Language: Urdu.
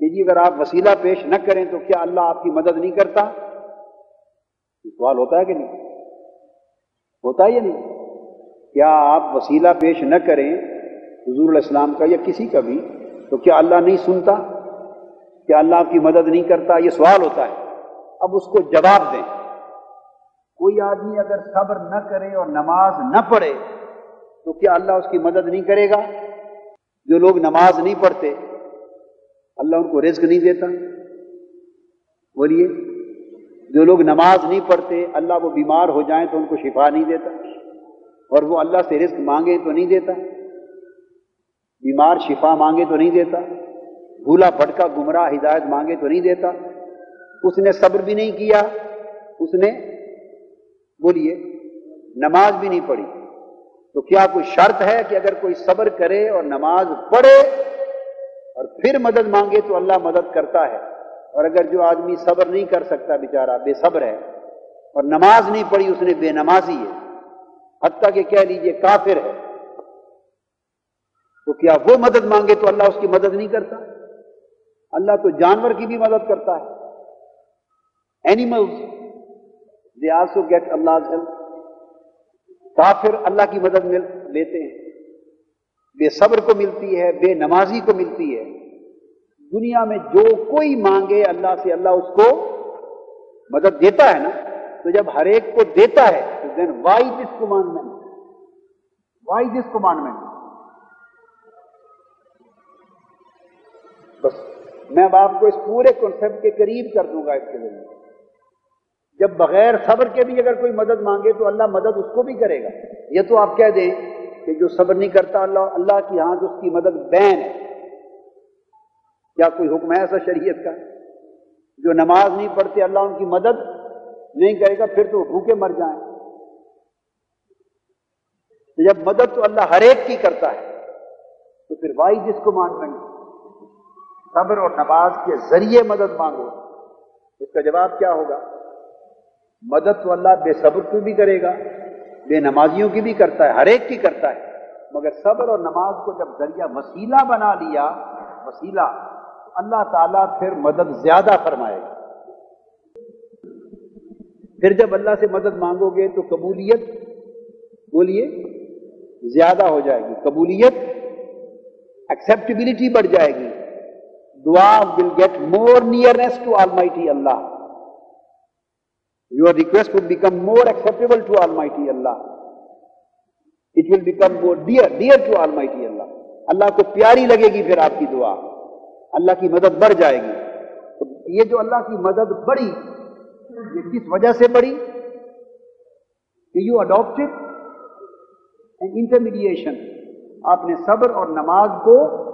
کہ جی اگر آپ وسیلہ پیش نہ کریں تو کیا اللہ آپ کی مدد نہیں کرتا؟ یہ سوال ہوتا ہے کہ نہیں؟ ہوتا ہے یا نہیں؟ کیا آپ وسیلہ پیش نہ کریں حضور علیہ السلام کا یا کسی کا بھی تو کیا اللہ نہیں سنتا؟ کیا اللہ آپ کی مدد نہیں کرتا؟ یہ سوال ہوتا ہے۔ اب اس کو جواب دیں۔ کوئی آدمی اگر صبر نہ کرے اور نماز نہ پڑھے تو کیا اللہ اس کی مدد نہیں کرے گا؟ جو لوگ نماز نہیں پڑھتے اللہ ان کو رزق نہیں دیتا؟ بولیے، جو لوگ نماز نہیں پڑھتے اللہ وہ بیمار ہو جائیں تو ان کو شفا نہیں دیتا؟ اور وہ اللہ سے رزق مانگے تو نہیں دیتا؟ بیمار شفا مانگے تو نہیں دیتا؟ بھولا بھٹکا گمراہ ہدایت مانگے تو نہیں دیتا؟ اس نے صبر بھی نہیں کیا، اس نے بولیے نماز بھی نہیں پڑھی، تو کیا کوئی شرط ہے کہ اگر کوئی صبر کرے اور نماز پڑھے اور پھر مدد مانگے تو اللہ مدد کرتا ہے؟ اور اگر جو آدمی صبر نہیں کر سکتا بیچارہ بے صبر ہے اور نماز نہیں پڑھی اس نے بے نمازی ہے، حتیٰ کہ کہہ لیجئے کافر ہے، تو کیا وہ مدد مانگے تو اللہ اس کی مدد نہیں کرتا؟ اللہ تو جانور کی بھی مدد کرتا ہے۔ Animals, they also get Allah's help. کافر اللہ کی مدد لیتے ہیں، بے صبر کو ملتی ہے، بے نمازی کو ملتی ہے۔ دنیا میں جو کوئی مانگے اللہ سے اللہ اس کو مدد دیتا ہے نا، تو جب ہر ایک کو دیتا ہے تو then why this commandment? Why this commandment? بس میں اب آپ کو اس پورے کنسپٹ کے قریب کر دوں گا اس کے لیے۔ جب بغیر صبر کے بھی اگر کوئی مدد مانگے تو اللہ مدد اس کو بھی کرے گا۔ یہ تو آپ کہہ دیں کہ جو صبر نہیں کرتا اللہ کی ہاں اس کی مدد بین ہے۔ کیا کوئی حکم ہے ایسا شریعت کا؟ جو نماز نہیں پڑھتے اللہ ان کی مدد نہیں کرے گا، پھر تو بھوکے مر جائیں۔ تو جب مدد تو اللہ ہر ایک کی کرتا ہے تو پھر وائی دس کمانڈمنٹ؟ صبر اور نماز کے ذریعے مدد مانگو۔ اس کا جواب کیا ہوگا؟ مدد تو اللہ بے صبر کی بھی کرے گا، بے نمازیوں کی بھی کرتا ہے، ہر ایک کی کرتا ہے، مگر صبر اور نماز کو جب ذریعہ وسیلہ بنا لیا، وسیلہ، اللہ تعالیٰ پھر مدد زیادہ فرمائے گا۔ پھر جب اللہ سے مدد مانگو گے تو قبولیت، بولیے، زیادہ ہو جائے گی، قبولیت، ایکسیپٹیبلٹی بڑھ جائے گی۔ دعا will get more nearness to Almighty Allah. Your request will become more acceptable to Almighty Allah. It will become more dear to Almighty Allah. اللہ کو پیاری لگے گی پھر آپ کی دعا، اللہ کی مدد بڑھ جائے گی۔ تو یہ جو اللہ کی مدد بڑھی، یہ کس وجہ سے بڑھی؟ کہ you adopted an intermediation. آپ نے صبر اور نماز کو